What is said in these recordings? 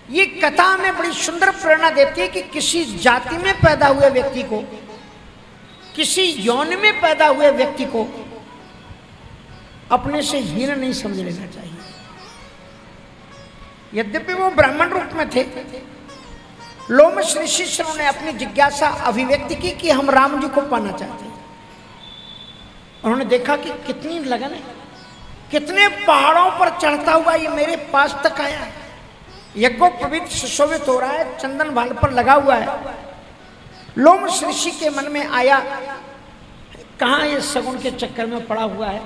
ये कथा में बड़ी सुंदर प्रेरणा देती है कि किसी जाति में पैदा हुए व्यक्ति को, किसी यौन में पैदा हुए व्यक्ति को अपने से हीन नहीं समझ लेना चाहिए। यद्यपि वो ब्राह्मण रूप में थे, लोमश ऋषि ने अपनी जिज्ञासा अभिव्यक्ति की कि हम राम जी को पाना चाहते हैं। उन्होंने देखा कि कितनी लगन है, कितने पहाड़ों पर चढ़ता हुआ ये मेरे पास तक आया है, यज्ञोपवीत सुशोभित हो रहा है, चंदन भाल पर लगा हुआ है। लोमश ऋषि के मन में आया, कहाँ ये सगुन के चक्कर में पड़ा हुआ है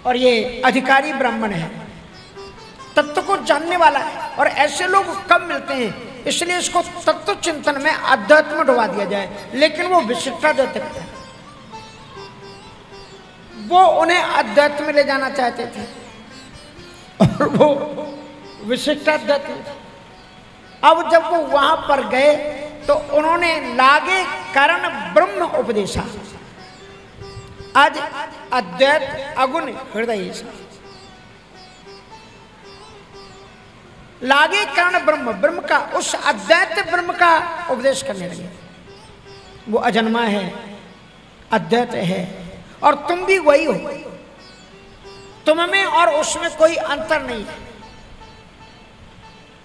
और ये अधिकारी ब्राह्मण है, तत्व को जानने वाला है, और ऐसे लोग कम मिलते हैं, इसलिए इसको तत्व चिंतन में अध्यात्म में डुबा दिया जाए। लेकिन वो विशिष्टाद्वैत था, वो उन्हें अध्यात्म में ले जाना चाहते थे और वो विशिष्टाद्वैत थे। अब जब वो वहां पर गए तो उन्होंने लागे कारण ब्रह्म उपदेशा, आज अद्वैत अगुण हृदय सा, लागे कारण ब्रह्म, ब्रह्म का, उस अद्वैत ब्रह्म का उपदेश करने लगे। वो अजन्मा है, अद्वैत है, और तुम भी वही हो, तुम में और उसमें कोई अंतर नहीं है,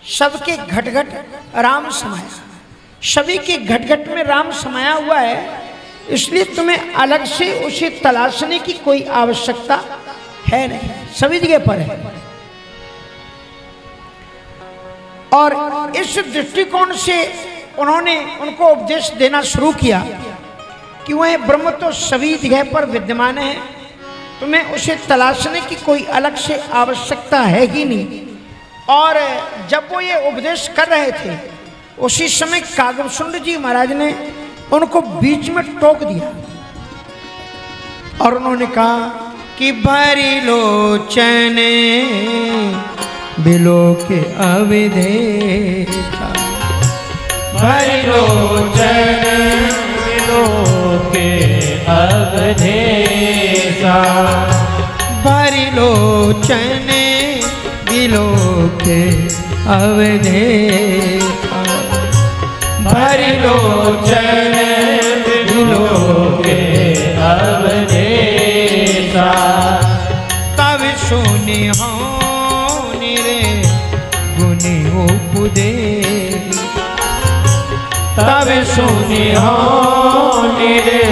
सबके घट घट राम समाया, सभी के घट घट में राम समाया हुआ है, इसलिए तुम्हें अलग से उसे तलाशने की कोई आवश्यकता है नहीं, सभी जगह पर है। और इस दृष्टिकोण से उन्होंने उनको उपदेश देना शुरू किया कि वह ब्रह्म तो सभी जगह पर विद्यमान है, तुम्हें उसे तलाशने की कोई अलग से आवश्यकता है ही नहीं। और जब वो ये उपदेश कर रहे थे, उसी समय कागभूषुंड जी महाराज ने उनको बीच में टोक दिया और उन्होंने कहा कि भरी लोचने बिलो के अविधेयता, भरी लोचने बिलो के अवधेयता, भरी लोचने बिलो के अवधेयता, भरी लोचने बिलो के अवधेयता, तब सुनी हो उपदेश, तब सुनी हो निरे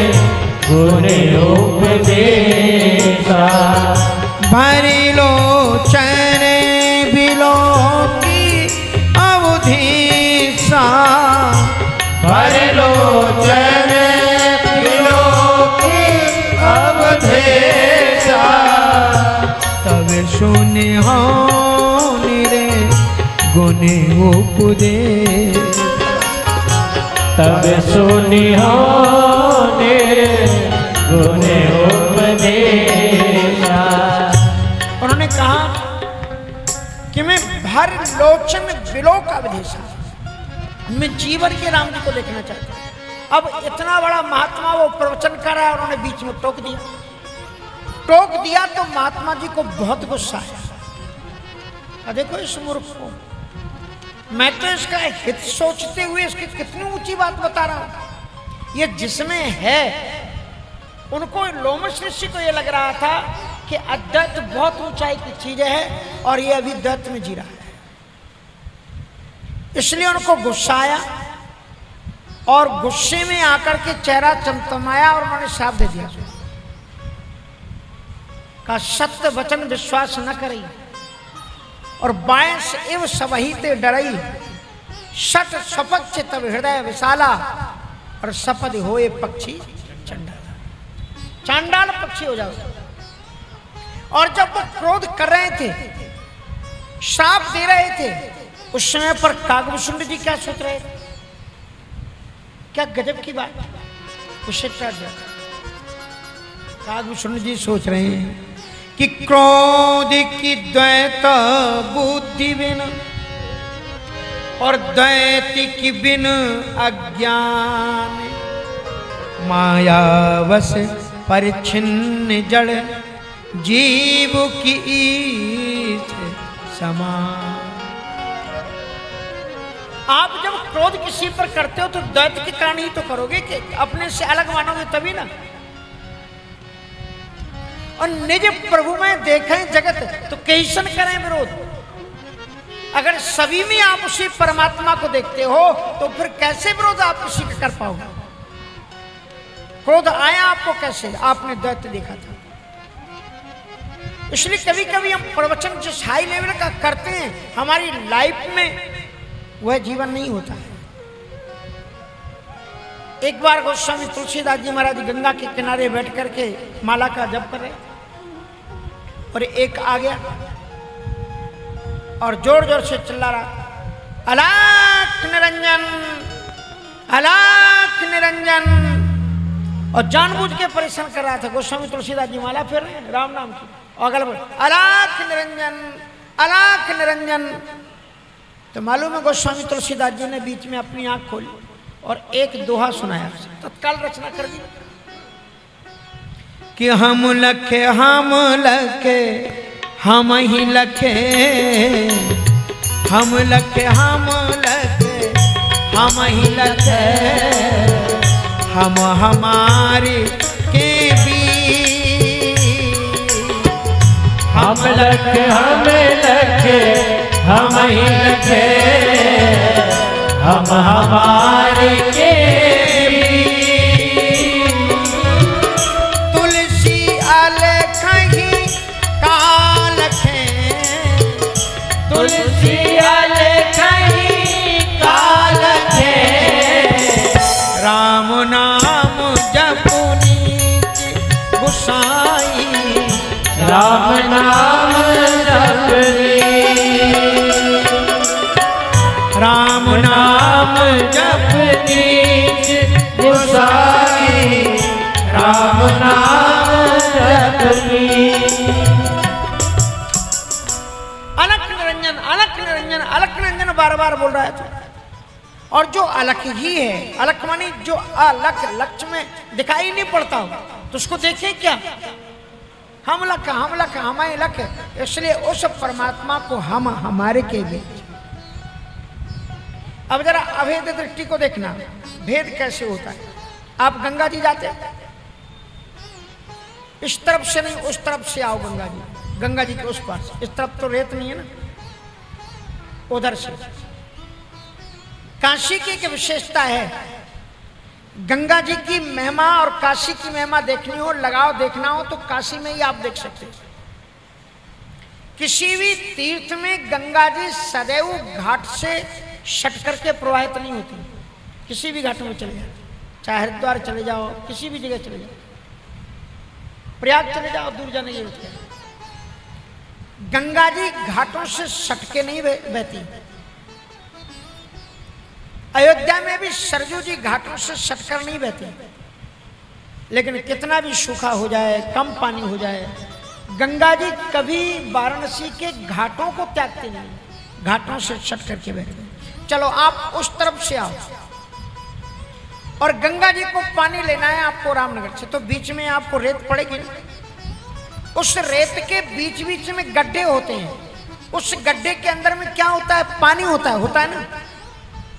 गुण उपदेशा, भरी लोचन बिलो की अवधेशा, भरी लोचन बिलो की अवधेशा, तब सुनी हो गुण उपदेश, तब सुनी हो गुण उपदेशा। उन्होंने कहा कि मैं भर लोचन बिलोक अवधेशा, मैं जीवन के राम जी को देखना चाहता हूं। अब इतना बड़ा महात्मा वो प्रवचन कर रहा है, उन्होंने बीच में टोक दिया तो महात्मा जी को बहुत गुस्सा आया। देखो इस मूर्ख को, मैं तो इसका हित सोचते हुए इसकी कितनी ऊंची बात बता रहा हूं। ये जिसमें है, उनको लोमश ऋषि को ये लग रहा था कि अद्वैत बहुत ऊंचाई की चीज है और ये अभी द्वैत में जी रहा है, इसलिए उनको गुस्सा आया और गुस्से में आकर के चेहरा चमचमाया और उन्होंने श्राप दे दिया का सत्य वचन विश्वास न करी और बायस एव सबहिते डरई, सट सपक्ष तब हृदय विशाला, और सपद होए पक्षी चंडाल, चांडाल पक्षी हो जाओ। और जब वो क्रोध कर रहे थे, श्राप दे रहे थे, उस समय पर कागभूषुंड जी क्या सोच रहे थे? क्या गजब की बात, उसे कागभूषुंड जी सोच रहे हैं कि क्रोध की द्वैत बुद्धि बिन और द्वैत की बिन अज्ञान, मायावश परिच्छिन्न जड़ जीव की ईश समान। आप जब क्रोध किसी पर करते हो तो द्वैत के कारण ही तो करोगे, कि अपने से अलग मानोगे तभी ना। और निज प्रभु में देखें जगत तो कैसन करें विरोध। अगर सभी में आप उसी परमात्मा को देखते हो तो फिर कैसे विरोध आप किसी का कर पाओगे। क्रोध आया आपको कैसे, आपने द्वैत देखा था। इसलिए कभी कभी हम प्रवचन जिस हाई लेवल का करते हैं हमारी लाइफ में वह जीवन नहीं होता है। एक बार गोस्वामी तुलसीदास जी महाराज गंगा के किनारे बैठ करके माला का जप कर रहे और एक आ गया और जोर जोर से चिल्ला रहा, अलख निरंजन, अलख निरंजन, और जानबूझ के परेशान कर रहा था। गोस्वामी तुलसीदास जी माला फिर राम नाम की और अगल बोल अलख निरंजन, अलख निरंजन। तो मालूम है गोस्वामी तुलसीदास जी ने बीच में अपनी आंख खोली और एक दोहा सुनाया, तत्काल रचना कर दी कि हम लखे हम लखे हम ही लखे, हम लखे हम लखे हम ही लखे, हम हमारे के बीच, हम लखे हम लखे हम ही लखे, हम हमारे के तुलसी अलख ही कालख है, तुलसी अलख ही कालख है, राम नाम जपुनी गुसाई, राम नाम जपनी, राम नाम जपनी गुसाई, राम नाम जपनी। अलख निरंजन, अलख निरंजन, अलख निरंजन बार बार बोल रहा है तो। और जो अलख ही है, अलख मानी जो अलख लक्ष्य में दिखाई नहीं पड़ता हो तो उसको देखें क्या, हम लख हमारे लख, इसलिए उस परमात्मा को हम हमारे के बीच। अब जरा अभेद दृष्टि को देखना, भेद कैसे होता है। आप गंगा जी जाते हैं, इस तरफ से नहीं उस तरफ से आओ गंगा जी, गंगा जी के उस पास, इस तरफ तो रेत नहीं है ना, उधर से। काशी की एक विशेषता है, गंगा जी की महिमा और काशी की महिमा देखनी हो, लगाव देखना हो तो काशी में ही आप देख सकते हैं। किसी भी तीर्थ में गंगा जी सदैव घाट से सट करके प्रवाहित नहीं होती। किसी भी घाट में चले जाओ, चाहे हरिद्वार चले जाओ, किसी भी जगह चले जाओ, प्रयाग चले जाओ, दूर जाने की जरूरत है। गंगा जी घाटों से सटके नहीं बहती। अयोध्या में भी सरजू जी घाटों से सटकर नहीं बहती, लेकिन कितना भी सूखा हो जाए, कम पानी हो जाए, गंगा जी कभी वाराणसी के घाटों को त्यागते नहीं, घाटों से सट करके बहते। चलो आप उस तरफ से आओ और गंगा जी को पानी लेना है आपको रामनगर से, तो बीच में आपको रेत पड़ेगी। उस रेत के बीच बीच में गड्ढे होते हैं, उस गड्ढे के अंदर में क्या होता है, पानी होता है ना,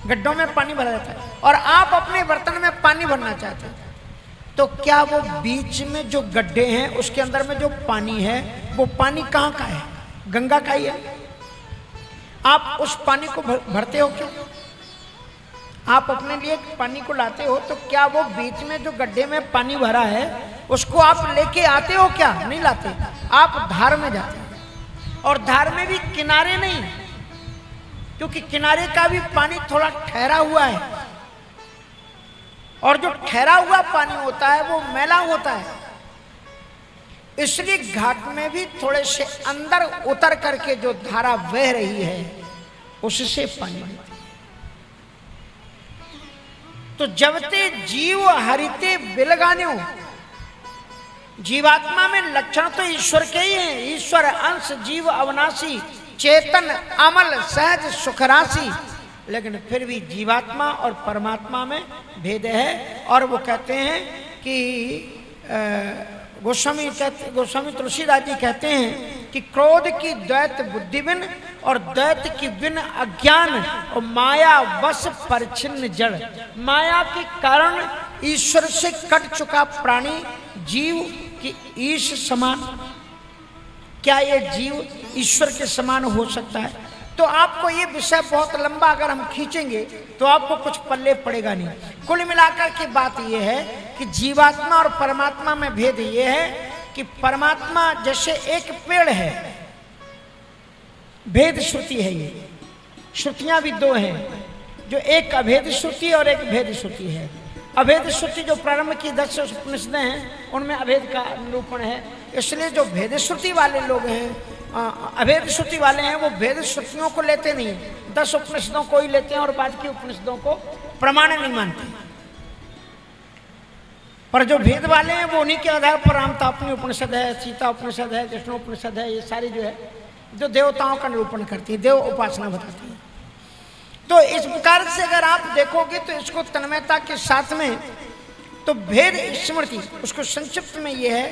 गड्ढों में पानी भरा रहता है। और आप अपने बर्तन में पानी भरना चाहते हैं, तो क्या वो बीच में जो गड्ढे हैं उसके अंदर में जो पानी है वो पानी कहाँ का है, गंगा का ही है। आप उस पानी को भरते हो क्यों? आप अपने लिए पानी को लाते हो तो क्या वो बीच में जो गड्ढे में पानी भरा है उसको आप लेके आते हो क्या? नहीं लाते, आप धार में जाते हैं। और धार में भी किनारे नहीं, क्योंकि किनारे का भी पानी थोड़ा ठहरा हुआ है, और जो ठहरा हुआ पानी होता है वो मैला होता है, इसलिए घाट में भी थोड़े से अंदर उतर करके जो धारा बह रही है उससे पानी बनती है। तो जबते जीव हरिते बिलगान्यो, जीवात्मा में लक्षण तो ईश्वर के ही हैं, ईश्वर अंश जीव अविनाशी चेतन अमल सहज सुखराशि, लेकिन फिर भी जीवात्मा और परमात्मा में भेद है। और वो कहते हैं कि गोस्वामी तुलसीदास जी कहते हैं कि क्रोध की द्वैत बुद्धि बिन और दैत्य की बिन अज्ञान और माया वश परिच्छिन्न जड़। माया के कारण ईश्वर से कट चुका प्राणी जीव की ईश समान। क्या ये जीव ईश्वर के समान हो सकता है? तो आपको ये विषय बहुत लंबा अगर हम खींचेंगे तो आपको कुछ पल्ले पड़ेगा नहीं। कुल मिलाकर के बात यह है कि जीवात्मा और परमात्मा में भेद ये है कि परमात्मा जैसे एक पेड़ है, भेद श्रुति है। ये श्रुतियां भी दो हैं, जो एक अभेद श्रुति और एक भेद श्रुति है। अभेद श्रुति जो प्रारंभ की 10 उपनिषदें हैं उनमें अभेद का निरूपण है, इसलिए जो भेद श्रुति वाले लोग हैं, अभेद श्रुति वाले हैं, वो भेद श्रुतियों को लेते नहीं, 10 उपनिषदों को ही लेते हैं और बाद की उपनिषदों को प्रमाण नहीं मानते। पर जो भेद वाले हैं वो उन्हीं के आधार पर रामतापनी उपनिषद है, सीता उपनिषद है, कृष्ण उपनिषद है, ये सारी जो है जो देवताओं का निरूपण करती है, देव उपासना बताती है। तो इस प्रकार से अगर आप देखोगे तो इसको तन्मयता के साथ में, तो भेद स्मृति उसको संक्षिप्त में यह है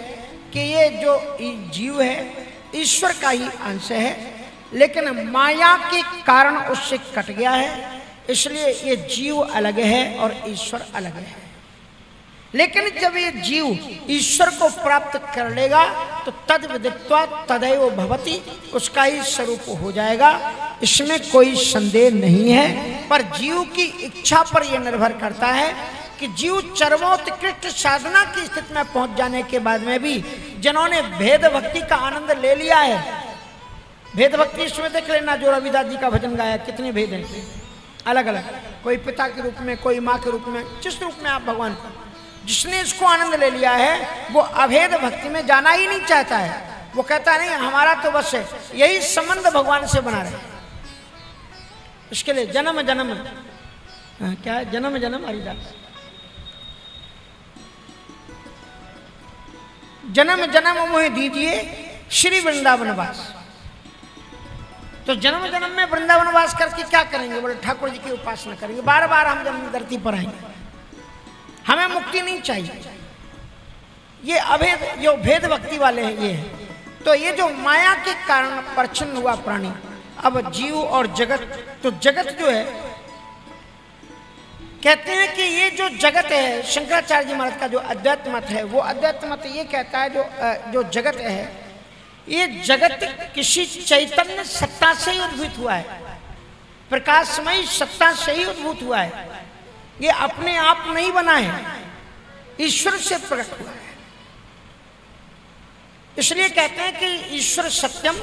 कि ये जो जीव है ईश्वर का ही अंश है, लेकिन माया के कारण उससे कट गया है, इसलिए ये जीव अलग है और ईश्वर अलग है। लेकिन जब ये जीव ईश्वर को प्राप्त कर लेगा तो तद विदित्वा तदैव भवति, उसका ही स्वरूप हो जाएगा, इसमें कोई संदेह नहीं है। पर जीव की इच्छा पर यह निर्भर करता है कि जीव चरमोत्कृष्ट साधना की स्थिति में पहुंच जाने के बाद में भी जिन्होंने भेद भक्ति का आनंद ले लिया है, भेद भक्ति इसमें देख लेना, जो रविदास जी का भजन गाया, कितने भेद हैं अलग अलग, कोई पिता के रूप में, कोई माँ के रूप में, जिस रूप में आप भगवान को, जिसने इसको आनंद ले लिया है वो अभेद भक्ति में जाना ही नहीं चाहता है। वो कहता नहीं हमारा तो बस है यही संबंध भगवान से बना रहे। इसके लिए जन्म जन्म, क्या है, जन्म जन्म हरिदास, जन्म जन्म मुझे दीजिए श्री वृंदावन वास। तो जन्म जन्म में वृंदावन वास करके क्या करेंगे? बोले ठाकुर जी की उपासना करेंगे, बार बार हम जन्म धरती पर आएंगे, हमें मुक्ति नहीं चाहिए। ये अभेद जो भेद भक्ति वाले हैं ये है। तो ये जो माया के कारण परिच्छिन्न हुआ प्राणी, अब जीव और जगत, तो जगत जो है कहते हैं कि ये जो जगत है, शंकराचार्य जी महाराज का जो अद्वैत मत है, वो अद्वैत मत ये कहता है जो जगत है, ये जगत किसी चैतन्य सत्ता से ही उद्भूत हुआ है, प्रकाशमयी सत्ता से ही उद्भूत हुआ है। ये अपने आप नहीं बना है, ईश्वर से प्रकट हुआ है। इसलिए कहते हैं कि ईश्वर सत्यम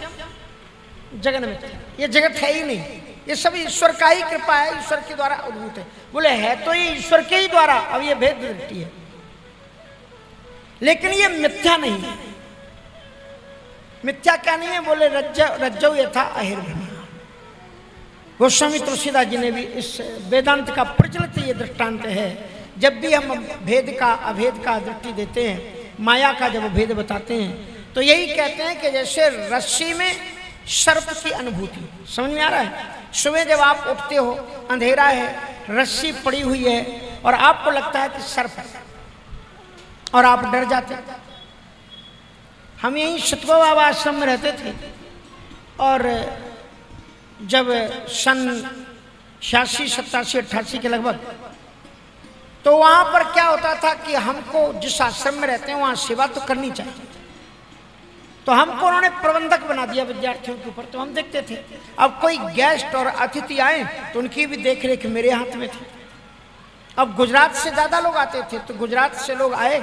जगन मिथ्या, ये जगत है ही नहीं, ये सब ईश्वर का ही कृपा है, ईश्वर के द्वारा उद्भूत है। बोले है तो ये ईश्वर के ही द्वारा, अब ये भेद दृष्टि है, लेकिन ये मिथ्या नहीं है। मिथ्या क्या नहीं है? बोले रज्जौ यथा अहिर्भ्रम। गोस्वामी तुलसीदास जी ने भी इस वेदांत का प्रचलित ये दृष्टांत है, जब भी हम भेद का अभेद का दृष्टि देते हैं, माया का जब भेद बताते हैं, तो यही कहते हैं कि जैसे रस्सी में सर्प की अनुभूति, समझ में आ रहा है? सुबह जब आप उठते हो, अंधेरा है, रस्सी पड़ी हुई है और आपको लगता है कि सर्प है और आप डर जाते हैं। हम यहीं सतवा बाबा आश्रम में रहते थे और जब सन 86, 87, 88 के लगभग, तो वहाँ पर क्या होता था कि हमको जिस आश्रम में रहते हैं वहाँ सेवा तो करनी चाहिए, तो हमको उन्होंने प्रबंधक बना दिया विद्यार्थियों के ऊपर। तो हम देखते थे अब कोई गेस्ट और अतिथि आए तो उनकी भी देख रेख मेरे हाथ में थी। अब गुजरात से ज़्यादा लोग आते थे, तो गुजरात से लोग आए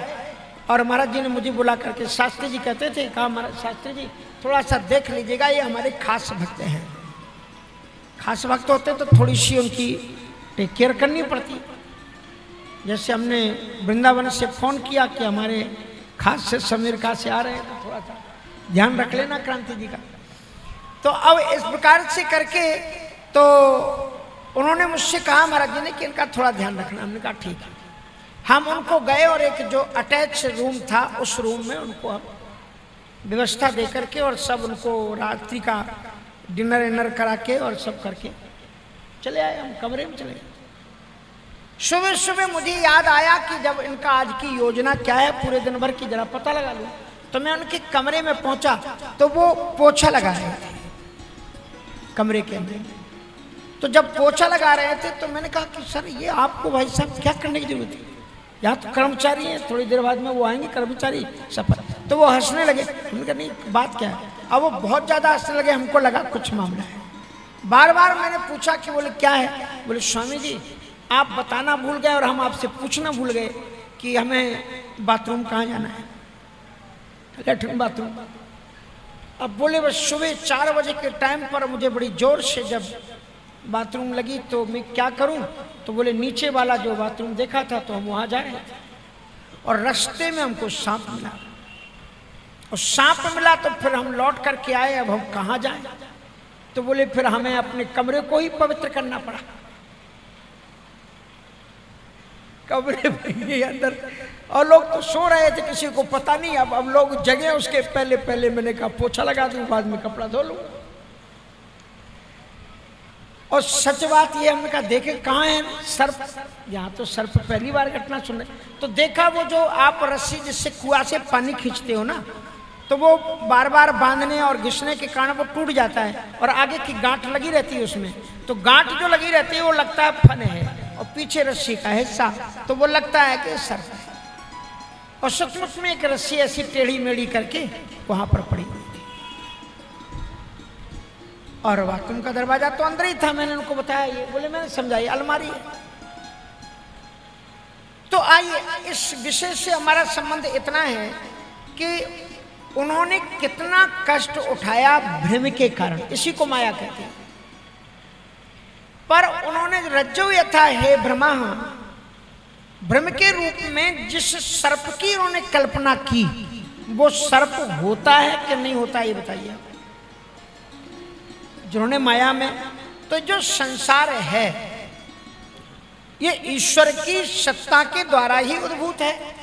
और महाराज जी ने मुझे बुला करके, शास्त्री जी कहते थे, कहा महाराज शास्त्री जी थोड़ा सा देख लीजिएगा, ये हमारे खास भक्त हैं। खास भक्त होते तो थोड़ी सी उनकी टेक केयर करनी पड़ती। जैसे हमने वृंदावन से फ़ोन किया कि हमारे खास से अमेरिका से आ रहे हैं, तो थोड़ा सा ध्यान रख लेना क्रांति जी का। तो अब इस प्रकार से करके तो उन्होंने मुझसे कहा महाराज जी ने कि इनका थोड़ा ध्यान रखना। हमने कहा ठीक है। हम उनको गए और एक जो अटैच रूम था उस रूम में उनको हम व्यवस्था दे करके और सब उनको रात्रि का डिनर विनर करा के और सब करके चले आए। हम कमरे में चले गए। सुबह सुबह मुझे याद आया कि जब इनका आज की योजना क्या है पूरे दिन भर की, जरा पता लगा लूँ। तो मैं उनके कमरे में पहुंचा तो वो पोछा लगा रहे थे, कमरे के अंदर। तो जब पोछा लगा रहे थे तो मैंने कहा कि सर ये आपको भाई साहब क्या करने की जरूरत है, यहाँ तो कर्मचारी हैं, थोड़ी देर बाद में वो आएंगे कर्मचारी सफर। तो वो हंसने लगे। हमने कहा नहीं बात क्या है। अब वो बहुत ज़्यादा हंसने लगे, हमको लगा कुछ मामला है। बार बार मैंने पूछा कि बोले क्या है। बोले स्वामी जी आप बताना भूल गए और हम आपसे पूछना भूल गए कि हमें बाथरूम कहाँ जाना है, लेटरिन बाथरूम। अब बोले बस सुबह 4 बजे के टाइम पर मुझे बड़ी जोर से जब बाथरूम लगी तो मैं क्या करूं। तो बोले नीचे वाला जो बाथरूम देखा था तो हम वहां जा रहे थे और रास्ते में हमको सांप मिला, और सांप मिला तो फिर हम लौट करके आए। अब हम कहाँ जाएं। तो बोले फिर हमें अपने कमरे को ही पवित्र करना पड़ा। कमरे में अंदर और लोग तो सो रहे थे, किसी को पता नहीं। अब लोग जगे उसके पहले पहले मैंने कहा पोछा लगा दूं, बाद में कपड़ा धो लूं। और सच बात ये हमने कहा देखे कहाँ है सर्प, यहाँ तो सर्प पहली बार घटना सुन रहे। तो देखा वो जो आप रस्सी जिससे कुआं से पानी खींचते हो ना, तो वो बार बार बांधने और घिसने के कारण वो टूट जाता है और आगे की गांठ लगी रहती है उसमें। तो गांठ जो लगी रहती है वो लगता है फन है और पीछे रस्सी का हिस्सा तो वो लगता है कि सर्प है। और सचमुच में एक रस्सी ऐसी टेढ़ी मेढ़ी करके वहां पर पड़ी हुई थी। और बाथरूम का दरवाजा तो अंदर ही था। मैंने उनको बताया, ये बोले मैंने समझाई अलमारी है। तो आइए इस विषय से हमारा संबंध इतना है कि उन्होंने कितना कष्ट उठाया भ्रम के कारण, इसी को माया कहते हैं। पर उन्होंने रज्जो यथा हे ब्रह्मा, भ्रम के रूप में जिस सर्प की उन्होंने कल्पना की वो सर्प होता है कि नहीं होता ये बताइए जिन्होंने माया में। तो जो संसार है ये ईश्वर की सत्ता के द्वारा ही उद्भूत है,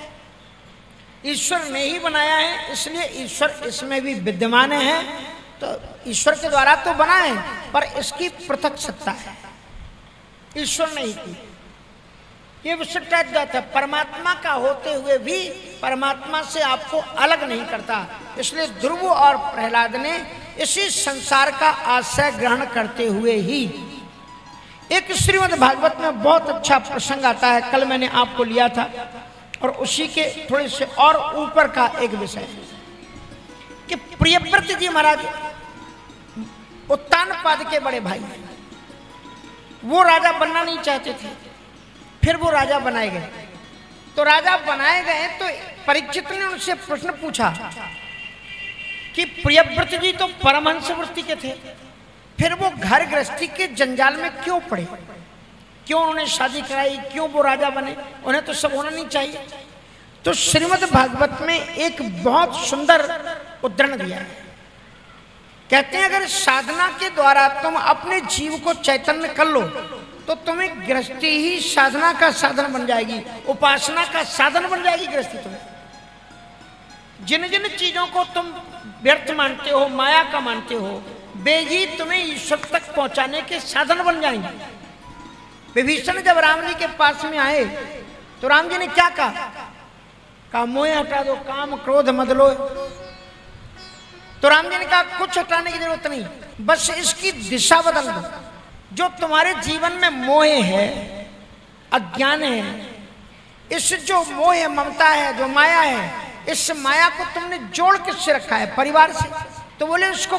ईश्वर ने ही बनाया है, इसलिए ईश्वर इसमें भी विद्यमान है। तो ईश्वर के द्वारा तो बना है पर इसकी पृथक सत्ता है, ईश्वर ने ही की। ये विशिष्ट अद्वैत है, परमात्मा का होते हुए भी परमात्मा से आपको अलग नहीं करता। इसलिए ध्रुव और प्रहलाद ने इसी संसार का आश्रय ग्रहण करते हुए ही एक श्रीमद् भागवत में बहुत अच्छा प्रसंग आता है, कल मैंने आपको लिया था, और उसी के थोड़े से और ऊपर का एक विषय है कि प्रियव्रत जी महाराज उत्तानपाद के बड़े भाई हैं। वो राजा बनना नहीं चाहते थे, फिर वो राजा बनाए गए। तो राजा बनाए गए तो परीक्षित ने उनसे प्रश्न पूछा कि प्रियव्रत जी तो परमहंस वृत्ति के थे, फिर वो घर गृहस्थी के जंजाल में क्यों पड़े, क्यों उन्होंने शादी कराई, क्यों वो राजा बने, उन्हें तो सब होना नहीं चाहिए। तो श्रीमद् भागवत में एक बहुत सुंदर उदाहरण दिया है। कहते हैं अगर साधना के द्वारा तुम अपने जीव को चैतन्य कर लो तो तुम्हें गृहस्थी ही साधना का साधन बन जाएगी, उपासना का साधन बन जाएगी गृहस्थी तुम्हें। जिन जिन चीजों को तुम व्यर्थ मानते हो, माया का मानते हो, वे ही तुम्हें ईश्वर तक पहुंचाने के साधन बन जाएंगे। विभीषण जब राम जी के पास में आए तो राम जी ने क्या कहा मोह हटा दो, काम क्रोध मद लो। तो राम जी ने कहा कुछ हटाने की जरूरत नहीं, बस इसकी दिशा बदल दो। जो तुम्हारे जीवन में मोह है, अज्ञान है, इस जो मोह है, ममता है, जो माया है, इस माया को तुमने जोड़ किससे रखा है? परिवार से। तो बोले उसको